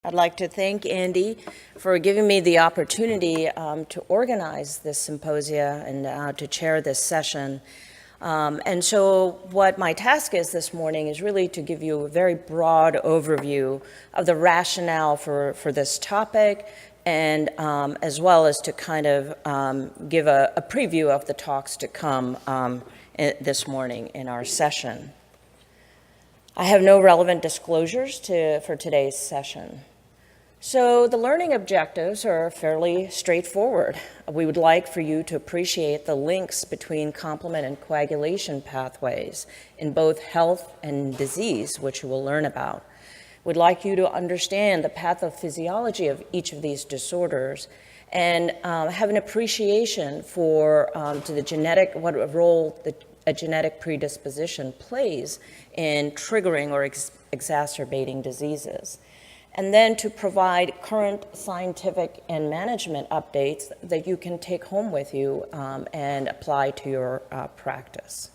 I'd like to thank Andy for giving me the opportunity to organize this symposia and to chair this session. And so what my task is this morning is really to give you a very broad overview of the rationale for this topic, and as well as to kind of give a preview of the talks to come this morning in our session. I have no relevant disclosures for today's session. So the learning objectives are fairly straightforward. We would like for you to appreciate the links between complement and coagulation pathways in both health and disease, which you will learn about. We'd like you to understand the pathophysiology of each of these disorders and have an appreciation for what role a genetic predisposition plays in triggering or exacerbating diseases. And then to provide current scientific and management updates that you can take home with you and apply to your practice.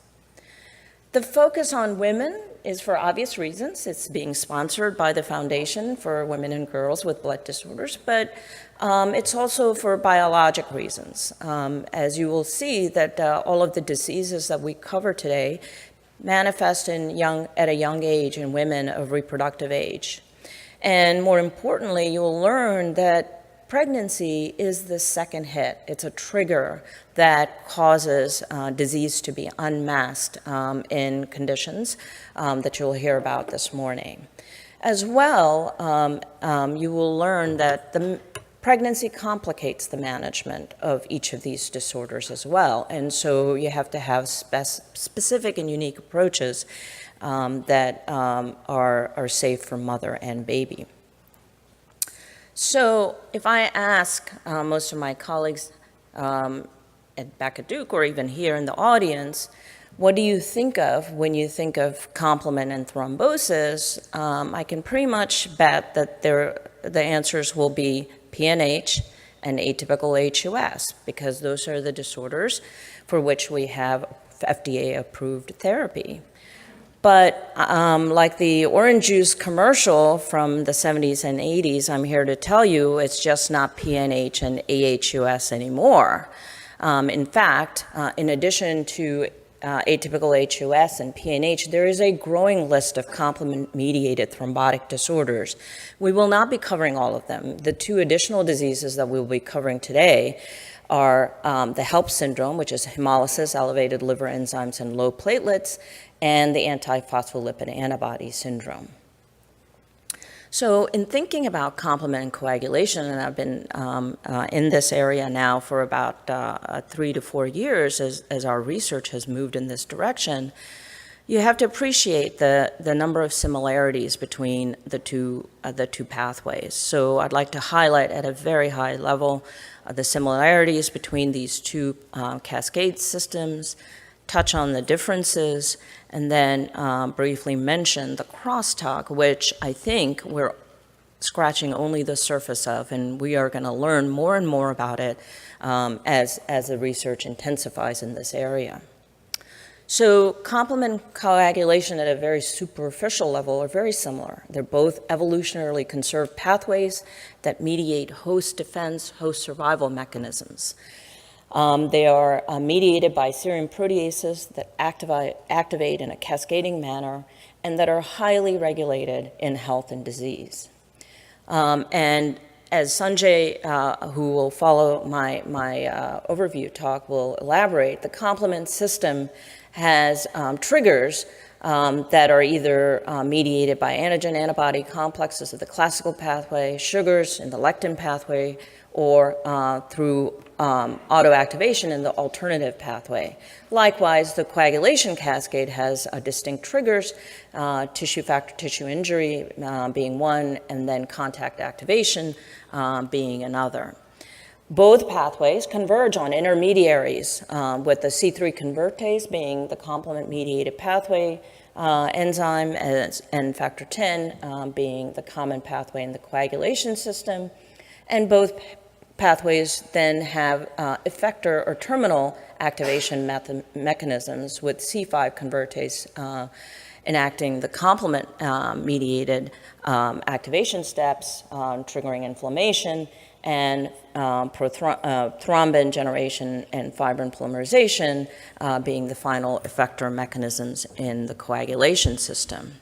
The focus on women is for obvious reasons. It's being sponsored by the Foundation for Women and Girls with Blood Disorders, but it's also for biologic reasons. As you will see that all of the diseases that we cover today manifest at a young age in women of reproductive age. And more importantly, you will learn that pregnancy is the second hit. It's a trigger that causes disease to be unmasked in conditions that you'll hear about this morning. As well, you will learn that the pregnancy complicates the management of each of these disorders as well. And so you have to have specific and unique approaches that are safe for mother and baby. So if I ask most of my colleagues back at Duke or even here in the audience, what do you think of when you think of complement and thrombosis? I can pretty much bet that the answers will be PNH and atypical HUS, because those are the disorders for which we have FDA-approved therapy. But like the orange juice commercial from the 70s and 80s, I'm here to tell you it's just not PNH and AHUS anymore. In fact, in addition to atypical HUS and PNH, there is a growing list of complement-mediated thrombotic disorders. We will not be covering all of them. The two additional diseases that we will be covering today are the HELLP syndrome, which is hemolysis, elevated liver enzymes, and low platelets, and the antiphospholipid antibody syndrome. So in thinking about complement and coagulation, and I've been in this area now for about 3 to 4 years as our research has moved in this direction, you have to appreciate the number of similarities between the two pathways. So I'd like to highlight at a very high level the similarities between these two cascade systems, touch on the differences, and then briefly mention the crosstalk, which I think we're scratching only the surface of, and we are going to learn more and more about it as the research intensifies in this area. So complement and coagulation at a very superficial level are very similar. They're both evolutionarily conserved pathways that mediate host defense, host survival mechanisms. They are mediated by serine proteases that activate in a cascading manner and that are highly regulated in health and disease. And as Sanjay, who will follow my overview talk, will elaborate, the complement system has triggers that are either mediated by antigen-antibody complexes of the classical pathway, sugars in the lectin pathway, or through autoactivation in the alternative pathway. Likewise, the coagulation cascade has distinct triggers, tissue factor tissue injury being one, and then contact activation being another. Both pathways converge on intermediaries, with the C3 convertase being the complement-mediated pathway enzyme, and factor 10 being the common pathway in the coagulation system. And both pathways then have effector or terminal activation mechanisms with C5 convertase enacting the complement-mediated activation steps, triggering inflammation, and prothrombin generation and fibrin polymerization being the final effector mechanisms in the coagulation system.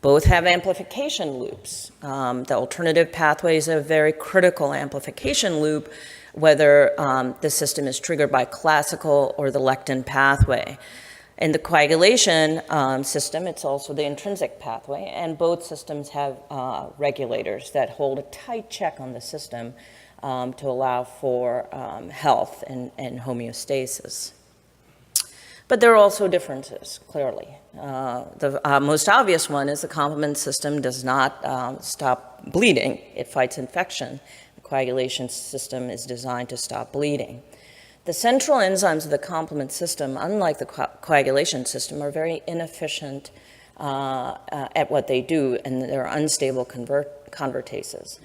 Both have amplification loops. The alternative pathway is a very critical amplification loop, whether the system is triggered by classical or the lectin pathway. In the coagulation system, it's also the intrinsic pathway, and both systems have regulators that hold a tight check on the system to allow for health and homeostasis. But there are also differences, clearly. The most obvious one is the complement system does not stop bleeding. It fights infection. The coagulation system is designed to stop bleeding. The central enzymes of the complement system, unlike the coagulation system, are very inefficient at what they do, and they're unstable convertases.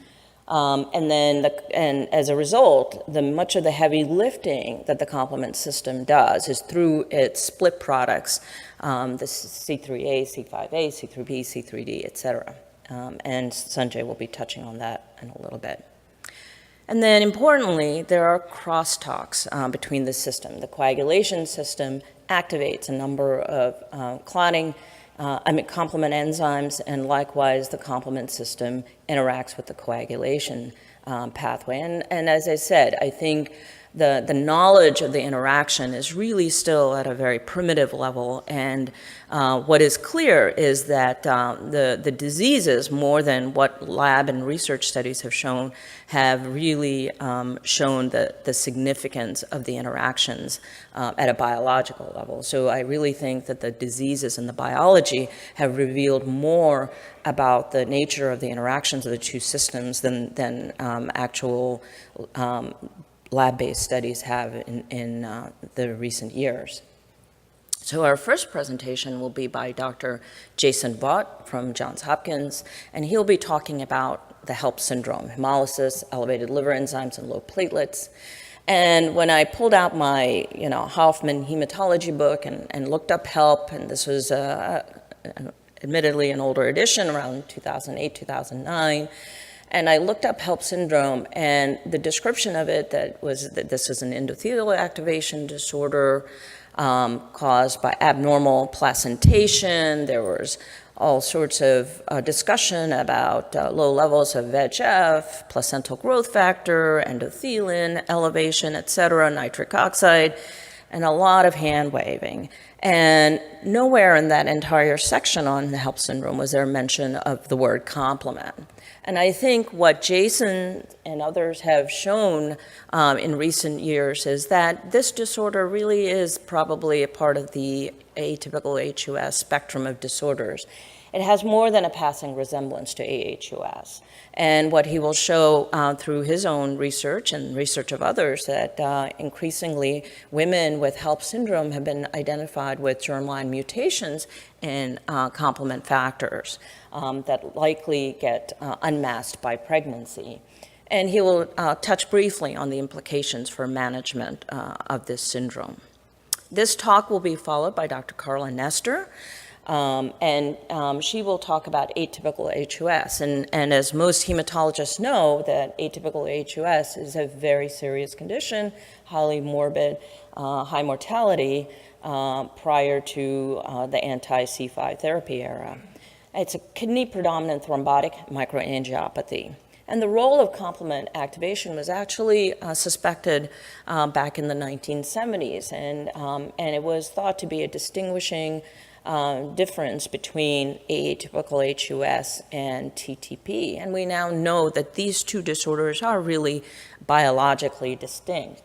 And as a result, much of the heavy lifting that the complement system does is through its split products, the C3A, C5A, C3B, C3D, et cetera. And Sanjay will be touching on that in a little bit. And then importantly, there are crosstalks between the system. The coagulation system activates a number of complement enzymes, and likewise the complement system interacts with the coagulation pathway. And as I said, I think the knowledge of the interaction is really still at a very primitive level, and what is clear is that the diseases, more than what lab and research studies have shown, have really shown the significance of the interactions at a biological level. So I really think that the diseases and the biology have revealed more about the nature of the interactions of the two systems than actual lab-based studies have in the recent years. So our first presentation will be by Dr. Jason Vaught from Johns Hopkins, and he'll be talking about the HELLP syndrome, hemolysis, elevated liver enzymes, and low platelets. And when I pulled out my Hoffman hematology book and looked up HELLP, and this was admittedly an older edition around 2008, 2009, and I looked up HELLP syndrome, and the description of it that this is an endothelial activation disorder caused by abnormal placentation. There was all sorts of discussion about low levels of VEGF, placental growth factor, endothelin elevation, et cetera, nitric oxide, and a lot of hand waving. And nowhere in that entire section on the HELLP syndrome was there mention of the word complement. And I think what Jason and others have shown in recent years is that this disorder really is probably a part of the atypical HUS spectrum of disorders. It has more than a passing resemblance to AHUS. And what he will show through his own research and research of others, that increasingly women with HELLP syndrome have been identified with germline mutations in complement factors that likely get unmasked by pregnancy. And he will touch briefly on the implications for management of this syndrome. This talk will be followed by Dr. Carla Nestor, and she will talk about atypical HUS. And as most hematologists know, that atypical HUS is a very serious condition, highly morbid, high mortality prior to the anti-C5 therapy era. It's a kidney-predominant thrombotic microangiopathy. And the role of complement activation was actually suspected back in the 1970s, and it was thought to be a distinguishing difference between atypical HUS and TTP. And we now know that these two disorders are really biologically distinct.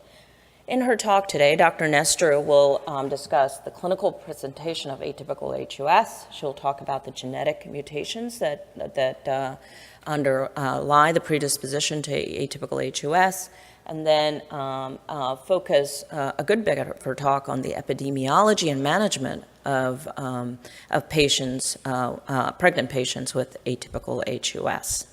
In her talk today, Dr. Nestor will discuss the clinical presentation of atypical HUS. She'll talk about the genetic mutations that underlie the predisposition to atypical HUS, and then focus a good bit of her talk on the epidemiology and management of patients, pregnant patients with atypical HUS.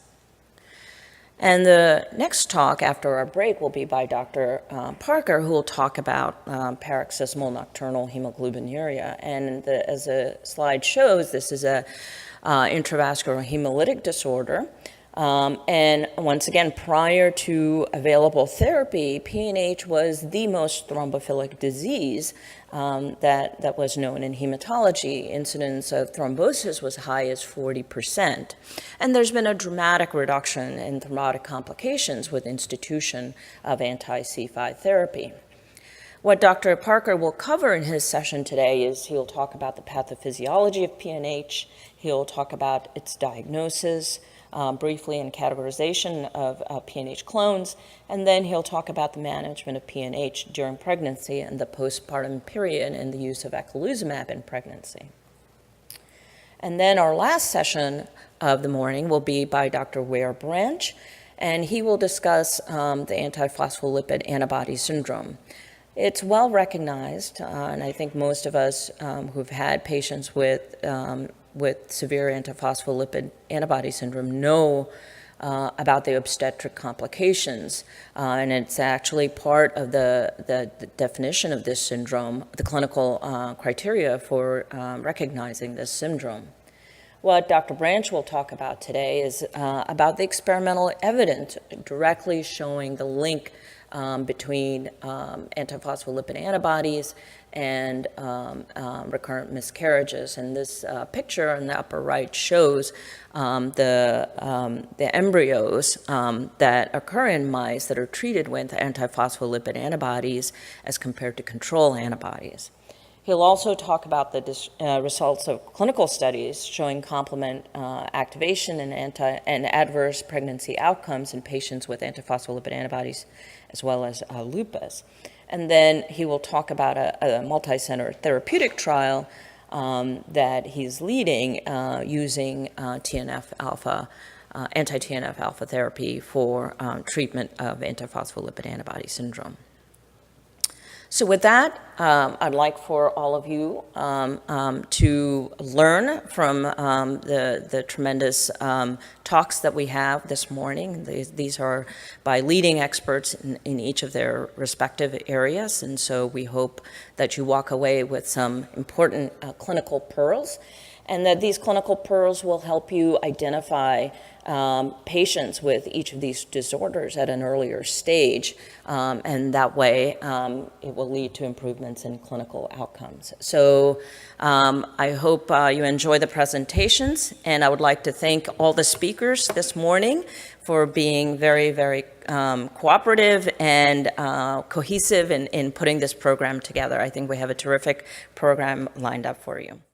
And the next talk after our break will be by Dr. Parker, who will talk about paroxysmal nocturnal hemoglobinuria. And as the slide shows, this is a intravascular hemolytic disorder. And once again, prior to available therapy, PNH was the most thrombophilic disease that was known in hematology. Incidence of thrombosis was high as 40%. And there's been a dramatic reduction in thrombotic complications with institution of anti-C5 therapy. What Dr. Parker will cover in his session today is he'll talk about the pathophysiology of PNH, he'll talk about its diagnosis, briefly in categorization of PNH clones, and then he'll talk about the management of PNH during pregnancy and the postpartum period and the use of eculizumab in pregnancy. And then our last session of the morning will be by Dr. Ware Branch, and he will discuss the antiphospholipid antibody syndrome. It's well recognized, and I think most of us who've had patients with severe antiphospholipid antibody syndrome know about the obstetric complications. And it's actually part of the definition of this syndrome, the clinical criteria for recognizing this syndrome. What Dr. Branch will talk about today is about the experimental evidence directly showing the link between antiphospholipid antibodies and recurrent miscarriages. And this picture in the upper right shows the embryos that occur in mice that are treated with antiphospholipid antibodies as compared to control antibodies. He'll also talk about the results of clinical studies showing complement activation and adverse pregnancy outcomes in patients with antiphospholipid antibodies, as well as lupus. And then he will talk about a multi-center therapeutic trial that he's leading using TNF-alpha, anti-TNF-alpha therapy for treatment of antiphospholipid antibody syndrome. So with that, I'd like for all of you to learn from the tremendous talks that we have this morning. These are by leading experts in each of their respective areas, and so we hope that you walk away with some important clinical pearls, and that these clinical pearls will help you identify patients with each of these disorders at an earlier stage, and that way it will lead to improvements in clinical outcomes. So I hope you enjoy the presentations, and I would like to thank all the speakers this morning for being very, very cooperative and cohesive in putting this program together. I think we have a terrific program lined up for you.